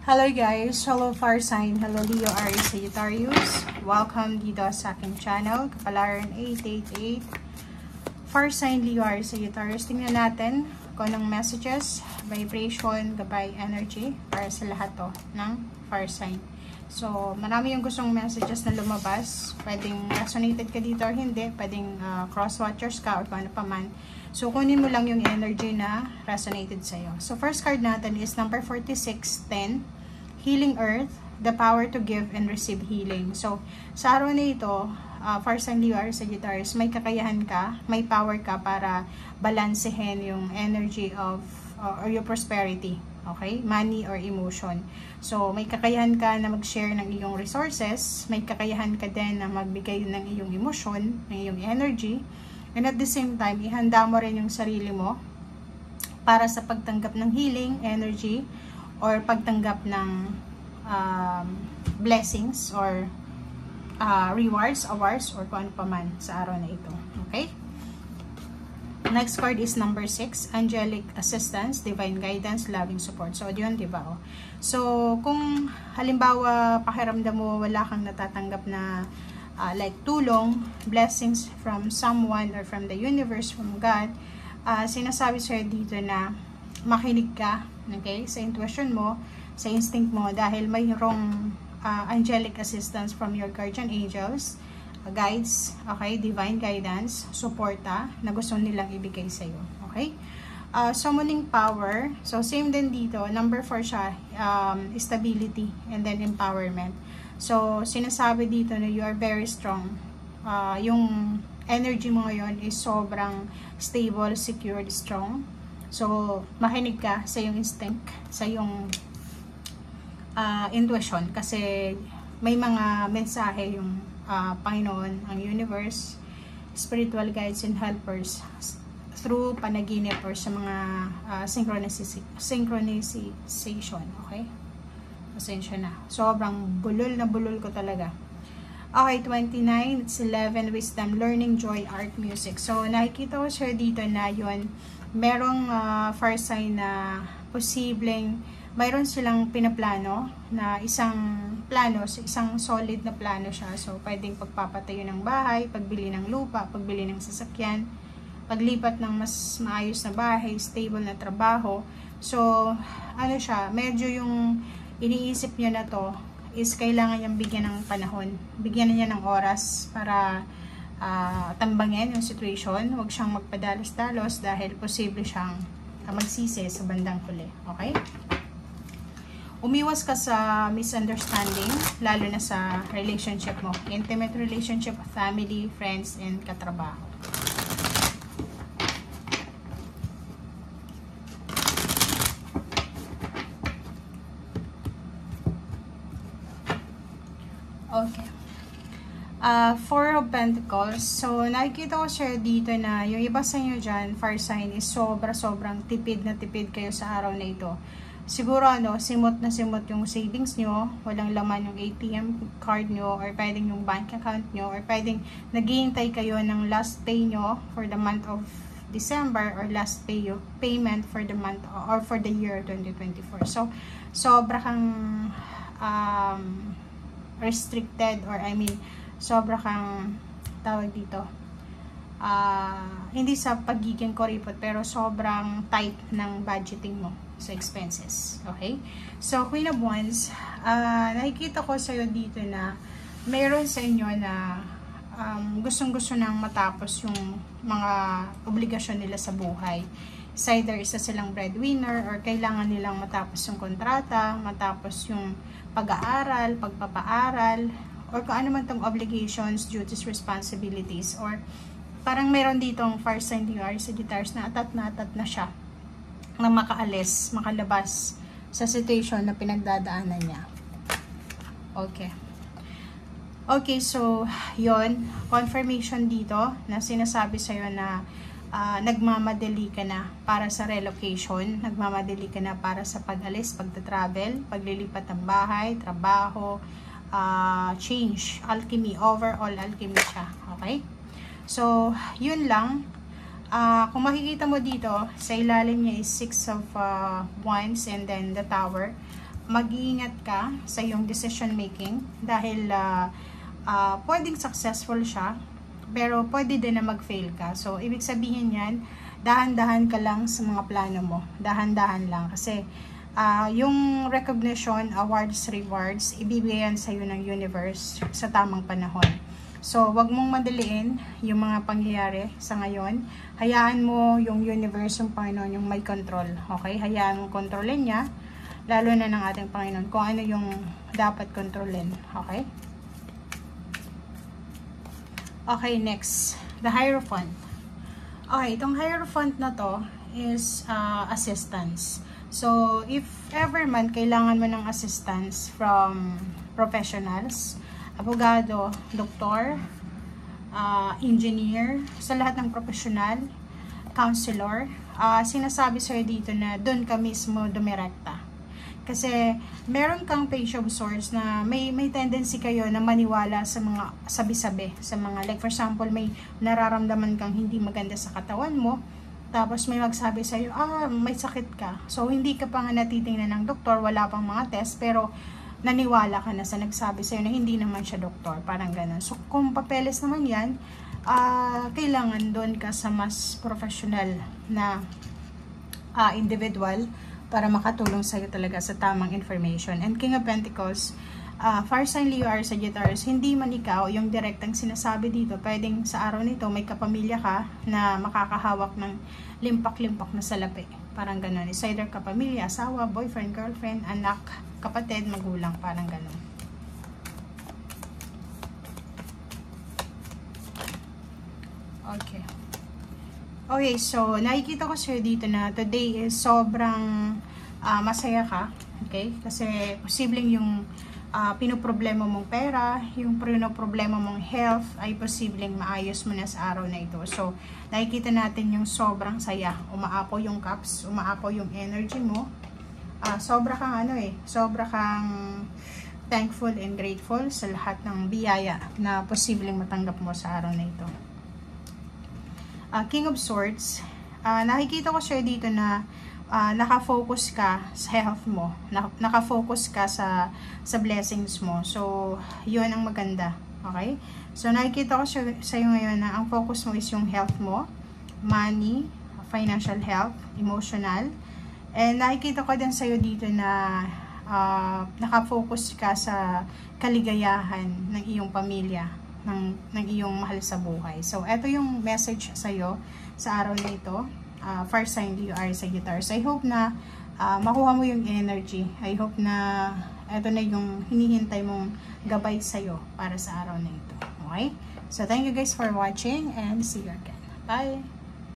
Hello guys, hello fire sign, hello Leo, Aries, Sagittarius. Welcome dito sa aking channel, Kapalaran 888. Fire sign, Leo, Aries, Sagittarius. Tingnan natin kung anong messages, vibration, gabay, energy para sa lahat to ng fire sign. So, marami yung gustong messages na lumabas. Pwedeng resonated ka dito or hindi. Pwedeng cross-watchers ka or paano pa man. So, kunin mo lang yung energy na resonated sa'yo. So, first card natin is number 4610. Healing Earth, the power to give and receive healing. So, sa araw na ito, fire sign Leo, Aries, Sagittarius, may kakayahan ka, may power ka para balansehin yung energy of or your prosperity. Okay? Money or emotion. So, may kakayahan ka na mag-share ng iyong resources, may kakayahan ka din na magbigay ng iyong emotion, ng iyong energy, and at the same time, ihanda mo rin yung sarili mo para sa pagtanggap ng healing, energy, or pagtanggap ng blessings or rewards, awards, or kung ano pa man sa araw na ito. Okay? Next card is number 6, angelic assistance, divine guidance, loving support. So, yun, diba? Oh? So, kung halimbawa pakiramdam mo wala kang natatanggap na like tulong, blessings from someone or from the universe, from God, sinasabi sa'yo dito na makinig ka, okay, sa intuition mo, sa instinct mo, dahil mayroong angelic assistance from your guardian angels, guides, okay, divine guidance, suporta na gusto nilang ibigay sa iyo. Okay? Summoning power. So, same din dito. Number 4 siya, stability and then empowerment. So, sinasabi dito na you are very strong. Yung energy mo ngayon is sobrang stable, secured, strong. So, makinig ka sa yung instinct, sa yung intuition, kasi may mga mensahe yung Panginoon, ang universe, spiritual guides and helpers through panaginip or sa mga synchronization. Okay? Pasensya na. Sobrang bulol na bulol ko talaga. Okay, 29, it's 11, wisdom, learning, joy, art, music. So, nakikita ko siya dito na yun, merong fire sign na posibleng mayroon silang pinaplano na isang solid na plano siya. So, pwedeng pagpapatayo ng bahay, pagbili ng lupa, pagbili ng sasakyan, paglipat ng mas maayos na bahay, stable na trabaho. So, ano siya, medyo yung iniisip niya na to is kailangan niyang bigyan ng panahon. Bigyan niya ng oras para tambangin yung situation. Huwag siyang magpadalos-dalos dahil posible siyang magsisi sa bandang huli. Okay? Umiwas ka sa misunderstanding, lalo na sa relationship mo. Intimate relationship, family, friends, and katrabaho. Okay. Four of Pentacles. So, nakikita ko siya dito na yung iba sa inyo dyan, fire sign, is sobrang tipid na tipid kayo sa araw na ito. Siguro simot na simot yung savings nyo, walang laman yung ATM card nyo, or pwedeng yung bank account nyo, or pwedeng naghihintay kayo ng last pay nyo for the month of December, or last payment for the month or for the year 2024. So, sobra kang restricted, or sobra kang tawag dito, hindi sa pagiging kuripot, pero sobrang tight ng budgeting mo sa expenses. Okay? So, Queen of Wands, nakikita ko sa'yo dito na mayroon sa inyo na gustong-gusto nang matapos yung mga obligasyon nila sa buhay. It's either isa silang breadwinner, or kailangan nilang matapos yung kontrata, matapos yung pag-aaral, pagpapaaral, or kung ano man tong obligations, duties, responsibilities, or parang mayroon ditong fire sign Leo, Aries, Sagittarius na atat na siya na makaalis, makalabas sa situation na pinagdadaanan niya. Okay. Okay, so, yon, confirmation dito na sinasabi sa'yo na nagmamadali ka na para sa relocation, nagmamadali ka na para sa pag-alis, pagta-travel, paglilipat ng bahay, trabaho, change, alchemy, overall alchemy siya. Okay? So, yun lang. Kung makikita mo dito, sa ilalim niya is 6 of Wands and then the Tower. mag-iingat ka sa iyong decision making dahil pwedeng successful siya, pero pwede din na mag-fail ka. So, ibig sabihin yan, dahan-dahan ka lang sa mga plano mo. Dahan-dahan lang. Kasi, yung recognition, awards, rewards, ibibigay yan sa'yo ng universe sa tamang panahon. So, wag mong madaliin yung mga pangyayari sa ngayon. Hayaan mo yung universe, yung Panginoon, yung may control. Okay? Hayaan mong kontrolin niya, lalo na ng ating Panginoon, kung ano yung dapat kontrolin. Okay? Okay, next. The Hierophant. Okay, itong Hierophant na to is assistance. So, if ever man kailangan mo ng assistance from professionals, abogado, doktor, engineer, sa lahat ng professional, counselor, sinasabi sa'yo dito na doon ka mismo dumirekta. Kasi meron kang Page of Swords na may tendency kayo na maniwala sa mga sabi-sabi, sa mga, like for example, may nararamdaman kang hindi maganda sa katawan mo, tapos may magsabi sa'yo, may sakit ka. So, hindi ka pa nga natitingnan ng doktor, wala pang mga test, pero naniwala ka na sa nagsabi sa'yo na hindi naman siya doktor, parang ganun. So, kung papeles naman yan, kailangan doon ka sa mas professional na individual para makatulong sa'yo talaga sa tamang information. And King of Pentacles, Fire sign Leo or Sagittarius, hindi man ikaw yung direktang sinasabi dito, pwedeng sa araw nito may kapamilya ka na makakahawak ng limpak-limpak na salapi. Parang ganun. Is either kapamilya, asawa, boyfriend, girlfriend, anak, kapatid, magulang. Parang ganun. Okay. Okay, so nakikita ko sa'yo dito na today is sobrang masaya ka. Okay? Kasi posibleng yung pinoproblema mong pera, yung pinoproblema mong health ay posibleng maayos mo na sa araw na ito. So, nakikita natin yung sobrang saya. Umaapaw yung cups, umaapaw yung energy mo. Sobra kang sobra kang thankful and grateful sa lahat ng biyaya na posibleng matanggap mo sa araw na ito. King of Swords, nakikita ko siya dito na nakafocus ka sa health mo, nakafocus ka sa blessings mo. So, yun ang maganda. Okay? So, nakikita ko sa iyo ngayon na ang focus mo is yung health mo, money, financial health, emotional. And nakikita ko din sa iyo dito na nakafocus ka sa kaligayahan ng iyong pamilya, ng iyong mahal sa buhay. So, ito yung message sa iyo sa araw na ito. Fire sign Leo or Sagittarius. I hope na makuha mo yung energy. I hope na ito na yung hinihintay mong gabay sa'yo para sa araw na ito. Okay? So, thank you guys for watching and see you again. Bye!